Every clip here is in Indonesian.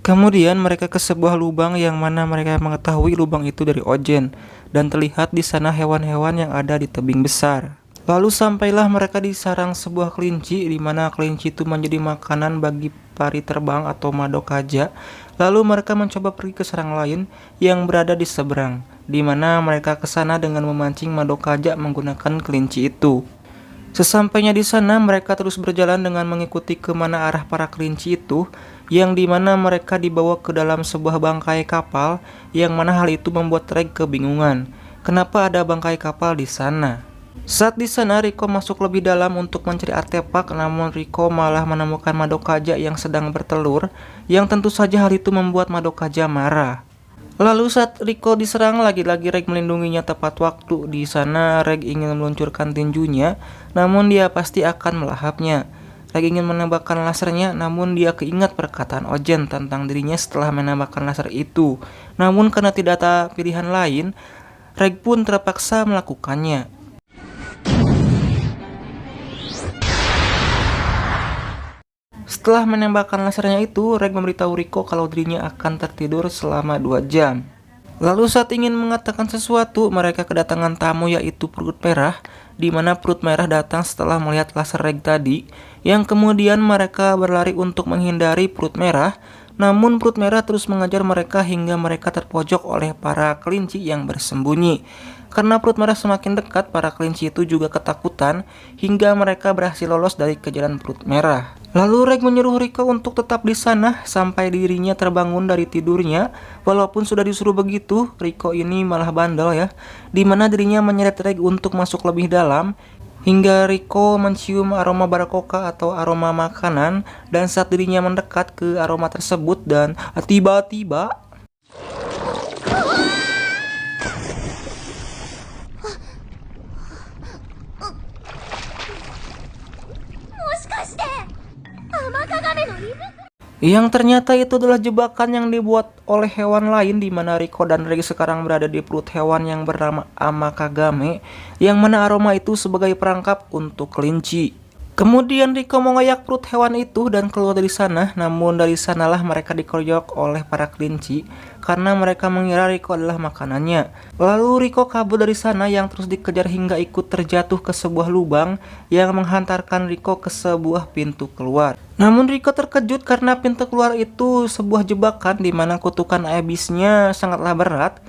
Kemudian mereka ke sebuah lubang yang mana mereka mengetahui lubang itu dari Ojen, dan terlihat di sana hewan-hewan yang ada di tebing besar. Lalu sampailah mereka di sarang sebuah kelinci, di mana kelinci itu menjadi makanan bagi pari terbang atau Madokaja. Lalu mereka mencoba pergi ke sarang lain yang berada di seberang, di mana mereka ke sana dengan memancing Madokaja menggunakan kelinci itu. Sesampainya di sana, mereka terus berjalan dengan mengikuti kemana arah para kelinci itu, yang dimana mereka dibawa ke dalam sebuah bangkai kapal, yang mana hal itu membuat Reg kebingungan. Kenapa ada bangkai kapal di sana? Saat di sana, Riko masuk lebih dalam untuk mencari artefak, namun Riko malah menemukan Madokaja yang sedang bertelur, yang tentu saja hal itu membuat Madokaja marah. Lalu saat Riko diserang, lagi-lagi Reg melindunginya tepat waktu. Di sana Reg ingin meluncurkan tinjunya, namun dia pasti akan melahapnya. Reg ingin menembakkan lasernya, namun dia keingat perkataan Ojen tentang dirinya setelah menembakkan laser itu. Namun karena tidak ada pilihan lain, Reg pun terpaksa melakukannya. Setelah menembakkan lasernya itu, Reg memberitahu Riko kalau dirinya akan tertidur selama 2 jam. Lalu saat ingin mengatakan sesuatu, mereka kedatangan tamu yaitu Perut Merah, di mana Perut Merah datang setelah melihat laser Reg tadi, yang kemudian mereka berlari untuk menghindari Perut Merah, namun Perut Merah terus mengejar mereka hingga mereka terpojok oleh para kelinci yang bersembunyi. Karena Perut Merah semakin dekat, para kelinci itu juga ketakutan hingga mereka berhasil lolos dari kejaran Perut Merah. Lalu Reg menyuruh Riko untuk tetap di sana sampai dirinya terbangun dari tidurnya. Walaupun sudah disuruh begitu, Riko ini malah bandel ya, dimana dirinya menyeret Reg untuk masuk lebih dalam, hingga Riko mencium aroma barakoka atau aroma makanan. Dan saat dirinya mendekat ke aroma tersebut dan tiba-tiba yang ternyata itu adalah jebakan yang dibuat oleh hewan lain, di mana Riko dan Reg sekarang berada di perut hewan yang bernama Amakagame, yang mana aroma itu sebagai perangkap untuk kelinci. Kemudian Riko mengoyak perut hewan itu dan keluar dari sana, namun dari sanalah mereka dikeroyok oleh para kelinci karena mereka mengira Riko adalah makanannya. Lalu Riko kabur dari sana yang terus dikejar hingga ikut terjatuh ke sebuah lubang yang menghantarkan Riko ke sebuah pintu keluar. Namun Riko terkejut karena pintu keluar itu sebuah jebakan, di mana kutukan ibisnya sangatlah berat.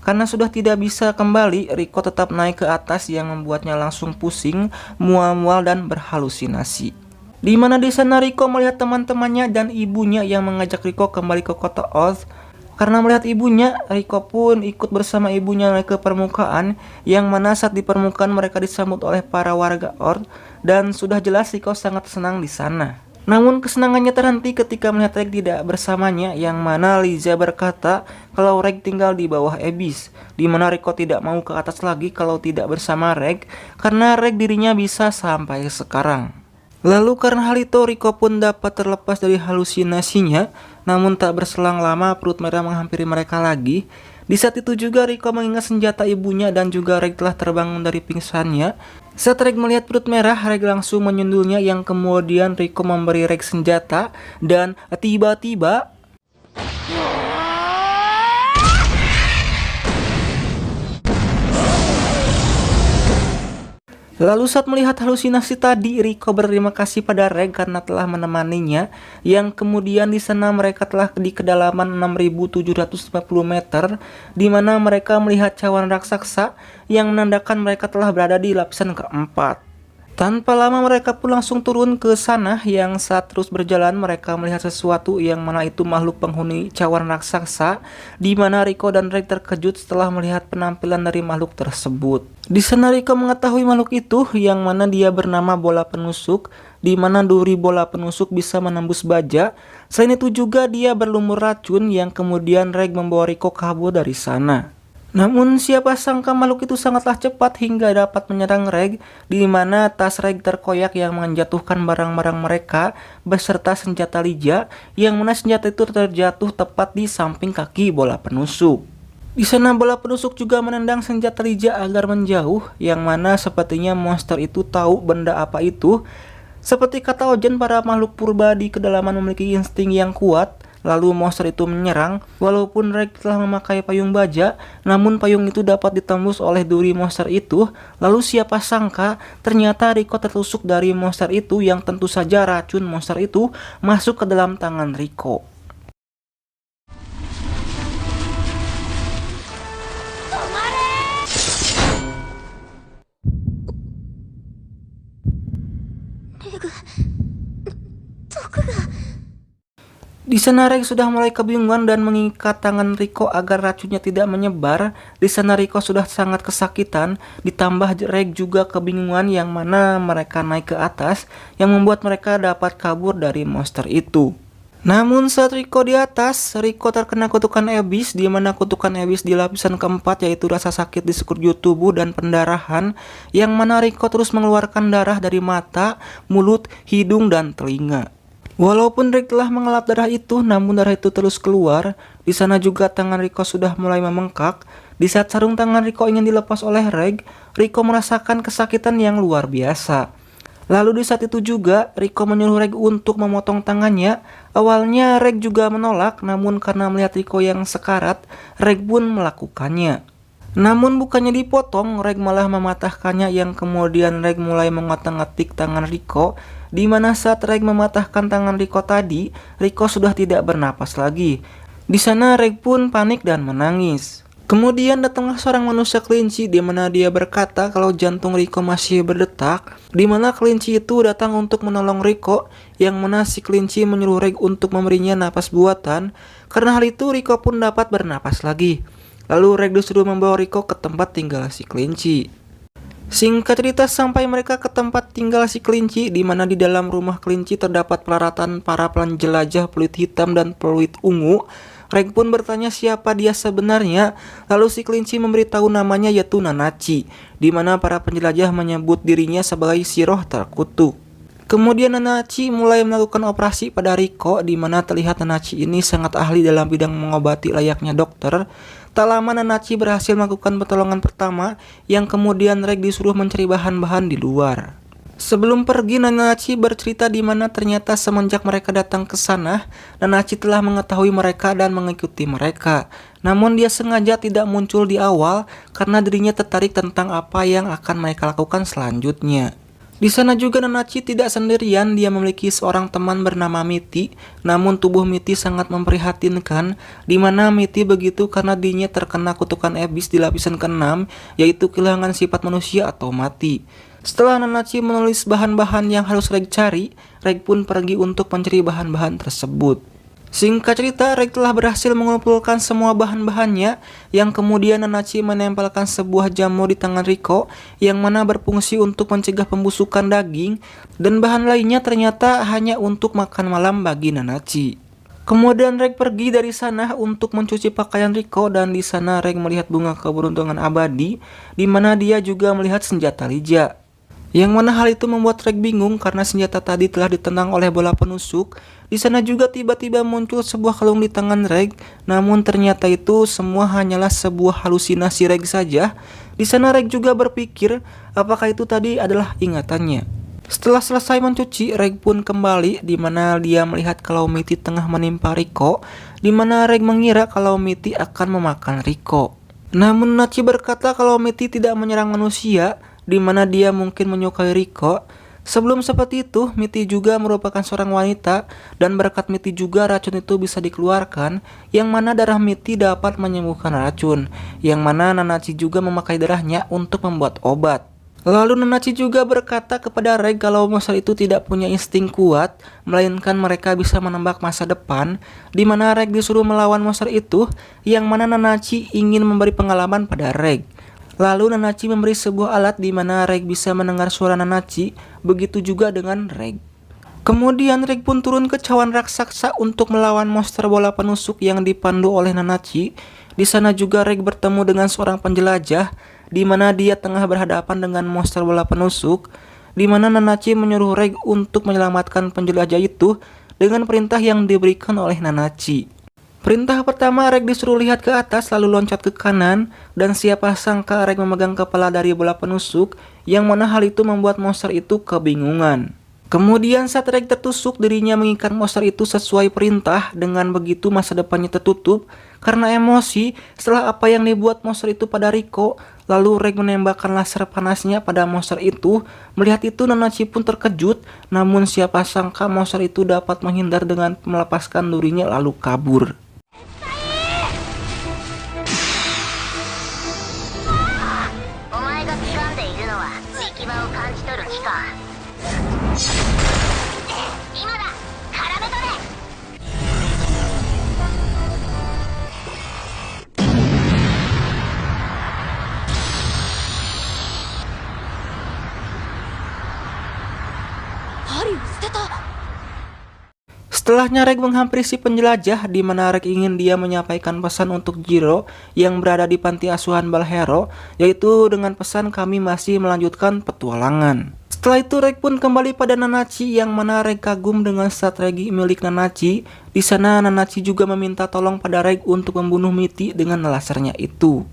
Karena sudah tidak bisa kembali, Riko tetap naik ke atas yang membuatnya langsung pusing, mual-mual dan berhalusinasi. Di mana di sana Riko melihat teman-temannya dan ibunya yang mengajak Riko kembali ke kota Oz. Karena melihat ibunya, Riko pun ikut bersama ibunya naik ke permukaan, yang mana saat di permukaan mereka disambut oleh para warga Oz, dan sudah jelas Riko sangat senang di sana. Namun kesenangannya terhenti ketika melihat Reg tidak bersamanya, yang mana Liza berkata kalau Reg tinggal di bawah Abyss, di mana Riko tidak mau ke atas lagi kalau tidak bersama Reg, karena Reg dirinya bisa sampai sekarang. Lalu karena hal itu Riko pun dapat terlepas dari halusinasinya, namun tak berselang lama Perut Merah menghampiri mereka lagi. Di saat itu juga Riko mengingat senjata ibunya dan juga Reg telah terbangun dari pingsannya. Saat Reg melihat Perut Merah, Reg langsung menyundulnya, yang kemudian Riko memberi Reg senjata dan tiba-tiba lalu saat melihat halusinasi tadi, Riko berterima kasih pada Reg karena telah menemaninya, yang kemudian di sana mereka telah di kedalaman 6.750 meter, di mana mereka melihat cawan raksasa yang menandakan mereka telah berada di lapisan keempat. Tanpa lama mereka pun langsung turun ke sana, yang saat terus berjalan mereka melihat sesuatu yang mana itu makhluk penghuni cawan raksasa, di mana Riko dan Reg terkejut setelah melihat penampilan dari makhluk tersebut. Di sana Riko mengetahui makhluk itu, yang mana dia bernama bola penusuk, di mana duri bola penusuk bisa menembus baja. Selain itu juga dia berlumur racun, yang kemudian Reg membawa Riko kabur dari sana. Namun siapa sangka makhluk itu sangatlah cepat hingga dapat menyerang Reg, di mana tas Reg terkoyak yang menjatuhkan barang-barang mereka beserta senjata Liza, yang mana senjata itu terjatuh tepat di samping kaki bola penusuk. Di sana bola penusuk juga menendang senjata Liza agar menjauh, yang mana sepertinya monster itu tahu benda apa itu. Seperti kata Ojen, para makhluk purba di kedalaman memiliki insting yang kuat. lalu monster itu menyerang. Walaupun Reg telah memakai payung baja, namun payung itu dapat ditembus oleh duri monster itu. Lalu siapa sangka ternyata Rico tertusuk dari monster itu, yang tentu saja racun monster itu masuk ke dalam tangan Rico. Di sana Reg sudah mulai kebingungan dan mengikat tangan Rico agar racunnya tidak menyebar. Di sana Rico sudah sangat kesakitan, ditambah Reg juga kebingungan yang mana mereka naik ke atas, yang membuat mereka dapat kabur dari monster itu. Namun saat Rico di atas, Rico terkena kutukan Abyss, di mana kutukan Abyss di lapisan keempat yaitu rasa sakit di sekujur tubuh dan pendarahan, yang mana Rico terus mengeluarkan darah dari mata, mulut, hidung, dan telinga. Walaupun Reg telah mengelap darah itu, namun darah itu terus keluar. Di sana juga tangan Rico sudah mulai membengkak. Di saat sarung tangan Rico ingin dilepas oleh Reg, Rico merasakan kesakitan yang luar biasa. Lalu di saat itu juga Rico menyuruh Reg untuk memotong tangannya. Awalnya Reg juga menolak, namun karena melihat Rico yang sekarat, Reg pun melakukannya. Namun bukannya dipotong, Reg malah mematahkannya, yang kemudian Reg mulai mengotak-atik tangan Rico. Di mana saat Reg mematahkan tangan Rico tadi, Rico sudah tidak bernapas lagi. Di sana Reg pun panik dan menangis. Kemudian datanglah seorang manusia kelinci, di mana dia berkata kalau jantung Rico masih berdetak. Di mana kelinci itu datang untuk menolong Rico, yang mana si kelinci menyuruh Reg untuk memberinya napas buatan. Karena hal itu Rico pun dapat bernapas lagi. Lalu Reg disuruh membawa Rico ke tempat tinggal si kelinci. Singkat cerita, sampai mereka ke tempat tinggal si kelinci, di mana di dalam rumah kelinci terdapat peralatan para penjelajah peluit hitam dan peluit ungu. Reg pun bertanya siapa dia sebenarnya, lalu si kelinci memberitahu namanya yaitu Nanachi, di mana para penjelajah menyebut dirinya sebagai si roh terkutuk. Kemudian Nanachi mulai melakukan operasi pada Rico, di mana terlihat Nanachi ini sangat ahli dalam bidang mengobati layaknya dokter. Tak lama Nanachi berhasil melakukan pertolongan pertama, yang kemudian Reg disuruh mencari bahan-bahan di luar. Sebelum pergi, Nanachi bercerita di mana ternyata semenjak mereka datang ke sana, Nanachi telah mengetahui mereka dan mengikuti mereka. Namun dia sengaja tidak muncul di awal karena dirinya tertarik tentang apa yang akan mereka lakukan selanjutnya. Di sana juga Nanachi tidak sendirian, dia memiliki seorang teman bernama Mitty. Namun tubuh Mitty sangat memprihatinkan, di mana Mitty begitu karena dirinya terkena kutukan Abyss di lapisan ke-6, yaitu kehilangan sifat manusia atau mati. Setelah Nanachi menulis bahan-bahan yang harus Reg cari, Reg pun pergi untuk mencari bahan-bahan tersebut. Singkat cerita, Reg telah berhasil mengumpulkan semua bahan-bahannya, yang kemudian Nanachi menempelkan sebuah jamur di tangan Rico, yang mana berfungsi untuk mencegah pembusukan daging, dan bahan lainnya ternyata hanya untuk makan malam bagi Nanachi. Kemudian Reg pergi dari sana untuk mencuci pakaian Rico, dan di sana Reg melihat bunga keberuntungan abadi, di mana dia juga melihat senjata Lija. Yang mana hal itu membuat Reg bingung karena senjata tadi telah ditendang oleh bola penusuk. Di sana juga tiba-tiba muncul sebuah kalung di tangan Reg, namun ternyata itu semua hanyalah sebuah halusinasi Reg saja. Di sana Reg juga berpikir apakah itu tadi adalah ingatannya. Setelah selesai mencuci, Reg pun kembali, di mana dia melihat kalau Mitty tengah menimpa Rico, di mana Reg mengira kalau Mitty akan memakan Rico. Namun Nanachi berkata kalau Mitty tidak menyerang manusia, di mana dia mungkin menyukai Rico. Sebelum seperti itu, Mitty juga merupakan seorang wanita, dan berkat Mitty juga racun itu bisa dikeluarkan, yang mana darah Mitty dapat menyembuhkan racun, yang mana Nanachi juga memakai darahnya untuk membuat obat. Lalu Nanachi juga berkata kepada Reg kalau monster itu tidak punya insting kuat, melainkan mereka bisa menembak masa depan, di mana Reg disuruh melawan monster itu, yang mana Nanachi ingin memberi pengalaman pada Reg. Lalu Nanachi memberi sebuah alat di mana Reg bisa mendengar suara Nanachi, begitu juga dengan Reg. Kemudian Reg pun turun ke cawan raksasa untuk melawan monster bola penusuk yang dipandu oleh Nanachi. Di sana juga Reg bertemu dengan seorang penjelajah, di mana dia tengah berhadapan dengan monster bola penusuk, di mana Nanachi menyuruh Reg untuk menyelamatkan penjelajah itu dengan perintah yang diberikan oleh Nanachi. Perintah pertama, Reg disuruh lihat ke atas lalu loncat ke kanan, dan siapa sangka Reg memegang kepala dari bola penusuk, yang mana hal itu membuat monster itu kebingungan. Kemudian saat Reg tertusuk, dirinya mengikat monster itu sesuai perintah. Dengan begitu masa depannya tertutup karena emosi setelah apa yang dibuat monster itu pada Rico. Lalu Reg menembakkan laser panasnya pada monster itu. Melihat itu Nanachi pun terkejut. Namun siapa sangka monster itu dapat menghindar dengan melepaskan durinya lalu kabur. Setelahnya Reg menghampiri si penjelajah, di mana Reg ingin dia menyampaikan pesan untuk Jiro yang berada di panti asuhan Balhero, yaitu dengan pesan kami masih melanjutkan petualangan. Setelah itu Reg pun kembali pada Nanachi, yang mana Reg kagum dengan strategi milik Nanachi. Di sana Nanachi juga meminta tolong pada Reg untuk membunuh Mitty dengan lasernya itu.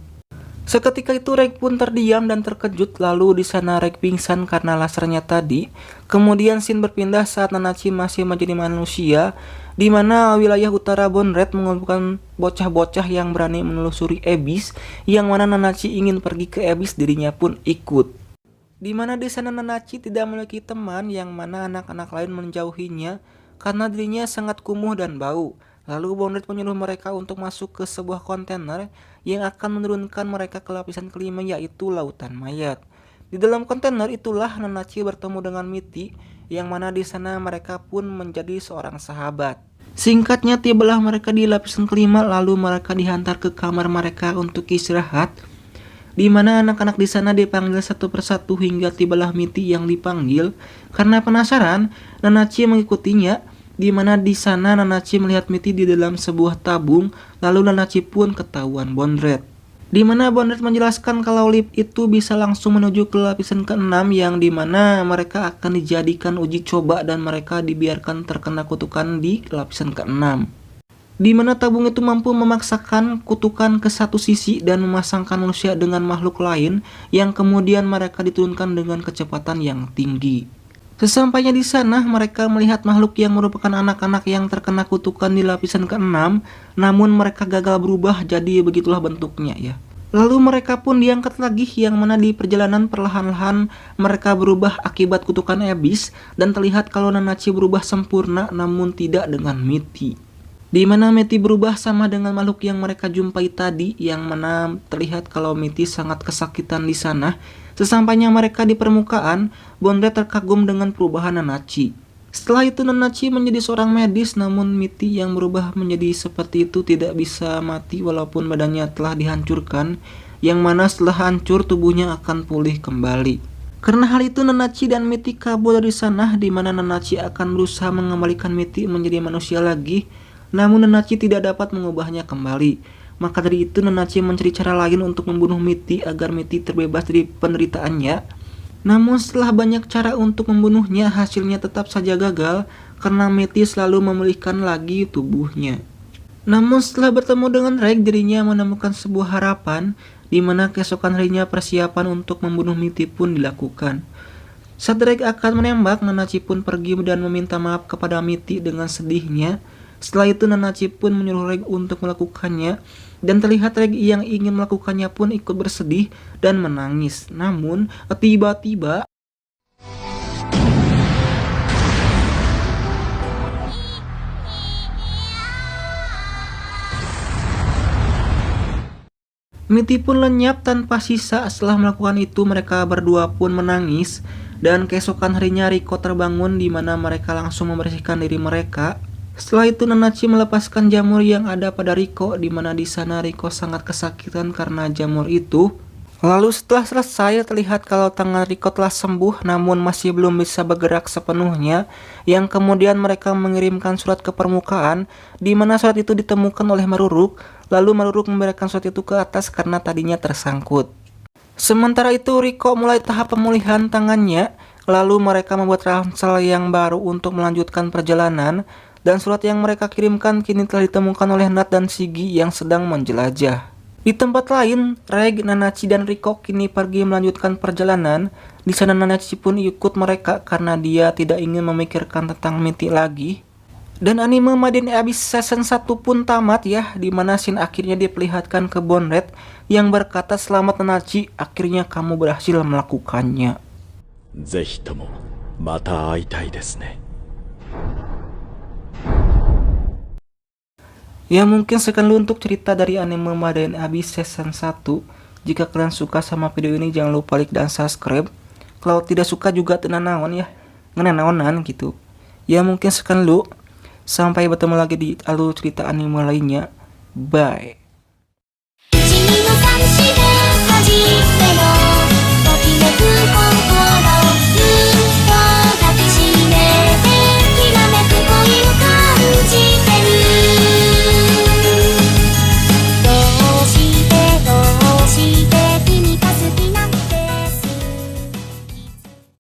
Seketika itu Reg pun terdiam dan terkejut, lalu di sana Reg pingsan karena lasernya tadi. Kemudian scene berpindah saat Nanachi masih menjadi manusia, di mana wilayah utara Bondred mengumpulkan bocah-bocah yang berani menelusuri Abyss, yang mana Nanachi ingin pergi ke Abyss, dirinya pun ikut. Di mana di sana Nanachi tidak memiliki teman, yang mana anak-anak lain menjauhinya karena dirinya sangat kumuh dan bau. Lalu Bondred menyuruh mereka untuk masuk ke sebuah kontainer yang akan menurunkan mereka ke lapisan kelima, yaitu lautan mayat. Di dalam kontainer itulah Nanachi bertemu dengan Mitty, yang mana di sana mereka pun menjadi seorang sahabat. Singkatnya tibalah mereka di lapisan kelima, lalu mereka dihantar ke kamar mereka untuk istirahat, di mana anak-anak di sana dipanggil satu persatu hingga tibalah Mitty yang dipanggil. Karena penasaran, Nanachi mengikutinya. Di mana di sana Nanachi melihat Mitty di dalam sebuah tabung, lalu Nanachi pun ketahuan Bondred. Di mana Bondred menjelaskan kalau lift itu bisa langsung menuju ke lapisan ke-6, yang di mana mereka akan dijadikan uji coba dan mereka dibiarkan terkena kutukan di lapisan ke-6. Di mana tabung itu mampu memaksakan kutukan ke satu sisi dan memasangkan manusia dengan makhluk lain, yang kemudian mereka diturunkan dengan kecepatan yang tinggi. Sesampainya di sana, mereka melihat makhluk yang merupakan anak-anak yang terkena kutukan di lapisan ke-6, namun mereka gagal berubah, jadi begitulah bentuknya ya. Lalu mereka pun diangkat lagi, yang mana di perjalanan perlahan-lahan mereka berubah akibat kutukan Abyss, dan terlihat kalau Nanachi berubah sempurna namun tidak dengan Mitty. Di mana Mitty berubah sama dengan makhluk yang mereka jumpai tadi, yang mana terlihat kalau Mitty sangat kesakitan di sana. Sesampainya mereka di permukaan, Bondred terkagum dengan perubahan Nanachi. Setelah itu Nanachi menjadi seorang medis, namun Mitty yang berubah menjadi seperti itu tidak bisa mati walaupun badannya telah dihancurkan, yang mana setelah hancur tubuhnya akan pulih kembali. Karena hal itu Nanachi dan Mitty kabur dari sana, di mana Nanachi akan berusaha mengembalikan Mitty menjadi manusia lagi, namun Nanachi tidak dapat mengubahnya kembali. Maka dari itu Nanachi mencari cara lain untuk membunuh Mitty agar Mitty terbebas dari penderitaannya. Namun setelah banyak cara untuk membunuhnya, hasilnya tetap saja gagal karena Mitty selalu memulihkan lagi tubuhnya. Namun setelah bertemu dengan Reg, dirinya menemukan sebuah harapan, di mana keesokan harinya persiapan untuk membunuh Mitty pun dilakukan. Saat Reg akan menembak, Nanachi pun pergi dan meminta maaf kepada Mitty dengan sedihnya. Setelah itu Nanachi pun menyuruh Reg untuk melakukannya, dan terlihat Reg yang ingin melakukannya pun ikut bersedih dan menangis. Namun tiba-tiba Mitty pun lenyap tanpa sisa. Setelah melakukan itu mereka berdua pun menangis, dan keesokan harinya Rico terbangun, di mana mereka langsung membersihkan diri mereka. Setelah itu Nanachi melepaskan jamur yang ada pada Rico, di mana di sana Rico sangat kesakitan karena jamur itu. Lalu setelah selesai terlihat kalau tangan Rico telah sembuh namun masih belum bisa bergerak sepenuhnya, yang kemudian mereka mengirimkan surat ke permukaan, di mana surat itu ditemukan oleh Maruruk. Lalu Maruruk memberikan surat itu ke atas karena tadinya tersangkut. Sementara itu Rico mulai tahap pemulihan tangannya, lalu mereka membuat ransel yang baru untuk melanjutkan perjalanan. Dan surat yang mereka kirimkan kini telah ditemukan oleh Nat dan Shiggy yang sedang menjelajah. Di tempat lain, Reg, Nanachi, dan Riko kini pergi melanjutkan perjalanan. Di sana Nanachi pun ikut mereka karena dia tidak ingin memikirkan tentang Mitty lagi. Dan anime Maiden Abyss Season 1 pun tamat ya, dimana Shin akhirnya diperlihatkan ke Bonred yang berkata, "Selamat Nanachi, akhirnya kamu berhasil melakukannya." ぜひともまた会いたいですね。 Ya mungkin sekian dulu untuk cerita dari anime Maiden Abyss Season 1. Jika kalian suka sama video ini jangan lupa like dan subscribe. Kalau tidak suka juga tenang naon ya, ngenaonan gitu. Ya mungkin sekian dulu. Sampai bertemu lagi di alur cerita anime lainnya. Bye. 君の寂しで初めの